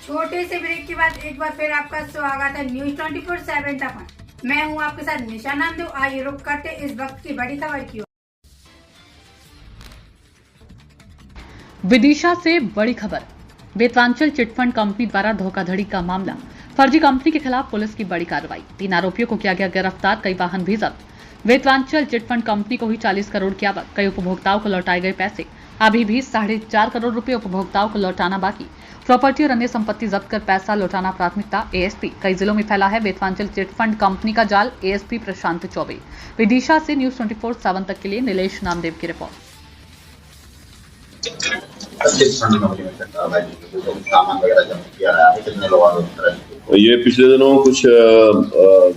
छोटे से ब्रेक के बाद एक बार फिर आपका स्वागत है न्यूज 24/7 तक। मैं हूं आपके साथ निशा नंदू। आइए रुक करते इस वक्त की बड़ी खबर की ओर। विदिशा से बड़ी खबर। वेतवांचल चिटफंड कंपनी द्वारा धोखाधड़ी का मामला। फर्जी कंपनी के खिलाफ पुलिस की बड़ी कार्रवाई। 3 आरोपियों को किया गया गिरफ्तार, कई वाहन भी जब्त। वेतवांचल चिटफंड कंपनी को हुई 40 करोड़ की आवक। कई उपभोक्ताओं को लौटाए गए पैसे। अभी भी 4.5 करोड़ रुपए उपभोक्ताओं को लौटाना बाकी। प्रॉपर्टी और अन्य संपत्ति जब्त कर पैसा लौटाना प्राथमिकता। एएसपी। कई जिलों में फैला है वेतवांचल चिटफंड कंपनी का जाल। एएसपी प्रशांत चौबे। विदिशा से न्यूज 24/7 तक के लिए नीलेश नामदेव की रिपोर्ट। ये पिछले दिनों कुछ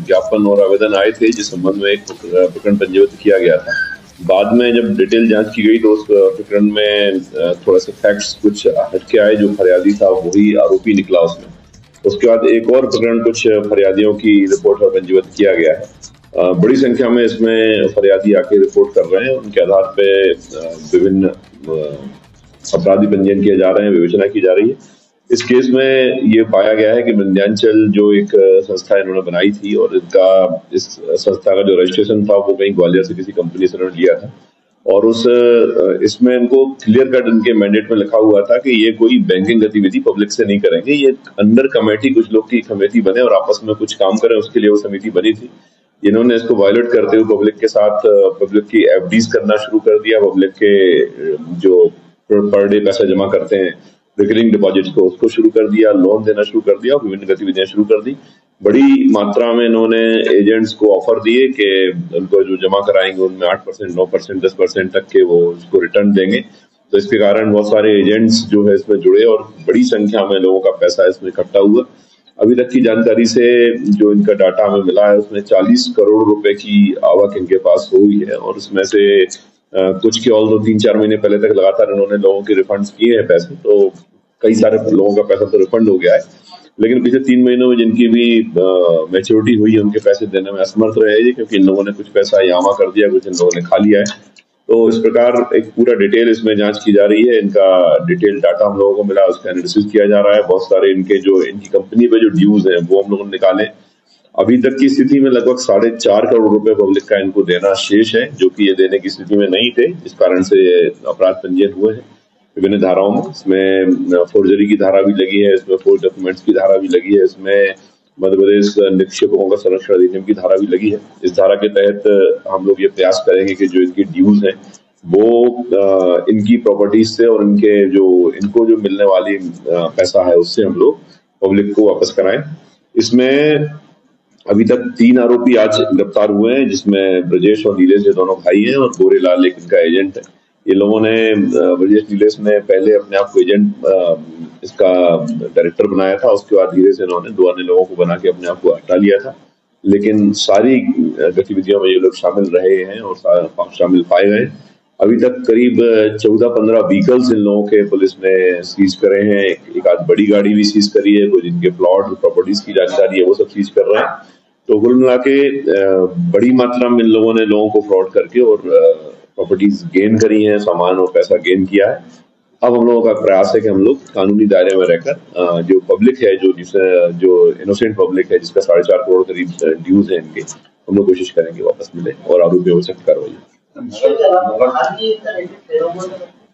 ज्ञापन और आवेदन आए थे जिस संबंध में एक प्रकरण पंजीबद्ध किया गया था। बाद में जब डिटेल जांच की गई तो उस प्रकरण में थोड़ा सा फैक्ट्स कुछ हटके आए। जो फरियादी था वही आरोपी निकला उसमें। उसके बाद एक और प्रकरण कुछ फरियादियों की रिपोर्ट पर पंजीबद्ध किया गया है। बड़ी संख्या में इसमें फरियादी आके रिपोर्ट कर रहे हैं। उनके आधार पे विभिन्न अपराधी पंजीयन किए जा रहे हैं, विवेचना की जा रही है। इस केस में ये पाया गया है कि विंध्याचल जो एक संस्था इन्होंने बनाई थी और इनका इस संस्था का जो रजिस्ट्रेशन था वो कहीं ग्वालियर से किसी कंपनी से इन्होंने लिया था और इसमें इनको क्लियर कट इनके मैंडेट में लिखा हुआ था कि ये कोई बैंकिंग गतिविधि पब्लिक से नहीं करेंगे। ये अंडर कमेटी कुछ लोग की कमेटी बने और आपस में कुछ काम करें, उसके लिए वो समिति बनी थी। इन्होंने इसको वायलेट करते हुए पब्लिक के साथ पब्लिक की एफडीज करना शुरू कर दिया। पब्लिक के जो पर डे पैसा जमा करते हैं रिकरिंग डिपॉजिट को, उसको शुरू कर दिया, लोन देना शुरू कर दिया और विभिन्न गतिविधियां शुरू कर दी। बड़ी मात्रा में इन्होंने एजेंट्स को ऑफर दिए कि उनको जो जमा कराएंगे उनमें 8%, 9%, 10% तक के वो उसको रिटर्न देंगे। तो इसके कारण बहुत सारे एजेंट्स जो है इसमें जुड़े और बड़ी संख्या में लोगों का पैसा इसमें इकट्ठा हुआ। अभी तक की जानकारी से जो इनका डाटा हमें मिला है उसमें 40 करोड़ रुपए की आवक इनके पास हुई है और उसमें से कुछ के ऑल 3-4 महीने पहले तक लगातार इन्होंने लोगों के रिफंड्स किए हैं पैसे। तो कई सारे लोगों का पैसा तो रिफंड हो गया है, लेकिन पिछले 3 महीनों में जिनकी भी मैच्योरिटी हुई है उनके पैसे देने में असमर्थ रहे हैं, क्योंकि इन लोगों ने कुछ पैसा यामा कर दिया, कुछ इन लोगों ने खा लिया है। तो इस प्रकार एक पूरा डिटेल इसमें जांच की जा रही है। इनका डिटेल डाटा हम लोगों को मिला, उसका एनालिसिस किया जा रहा है। बहुत सारे इनके जो इनकी कंपनी पे जो ड्यूज है वो हम लोगों ने निकाले। अभी तक की स्थिति में लगभग 4.5 करोड़ रुपए पब्लिक का इनको देना शेष है, जो कि ये देने की स्थिति में नहीं थे। इस कारण से अपराध पंजीयन हुए हैं विभिन्न धाराओं में। इसमें फोर्जरी की धारा भी लगी है, इसमें फोर्ज डॉक्यूमेंट्स की धारा भी लगी है, इसमें मध्य प्रदेश निक्षेपकों का संरक्षण अधिनियम की धारा भी लगी है। इस धारा के तहत हम लोग ये प्रयास करेंगे कि जो इनकी ड्यूज है वो इनकी प्रॉपर्टीज से और इनको जो मिलने वाली पैसा है उससे हम लोग पब्लिक को वापस कराएं। इसमें अभी तक 3 आरोपी आज गिरफ्तार हुए हैं, जिसमें ब्रजेश और नीलेश ये दोनों भाई हैं और गोरेलाल एक इनका एजेंट है। ये लोगों ने ब्रजेश नीलेश ने पहले अपने आप को एजेंट इसका डायरेक्टर बनाया था, उसके बाद धीरे से इन्होंने 2 अन्य लोगों को बना के अपने आप को हटा लिया था। लेकिन सारी गतिविधियों में ये लोग शामिल रहे हैं और शामिल पाए गए। अभी तक करीब 14-15 व्हीकल्स इन लोगों के पुलिस ने सीज करे हैं। एक आध बड़ी गाड़ी भी सीज करी है, कुछ इनके प्लॉट प्रॉपर्टीज की जानकारी है वो सब सीज कर रहे हैं। तो कुल मिला के बड़ी मात्रा में इन लोगों ने लोगों को फ्रॉड करके और प्रॉपर्टीज गेन करी हैं, सामान और पैसा गेन किया है। अब हम लोगों का प्रयास है कि हम लोग कानूनी दायरे में रहकर जो पब्लिक है, जो इनोसेंट पब्लिक है जिसका 4.5 करोड़ करीब ड्यूज है इनके, हम लोग कोशिश करेंगे वापस मिले और आरोपियों को सख्त कार्रवाई।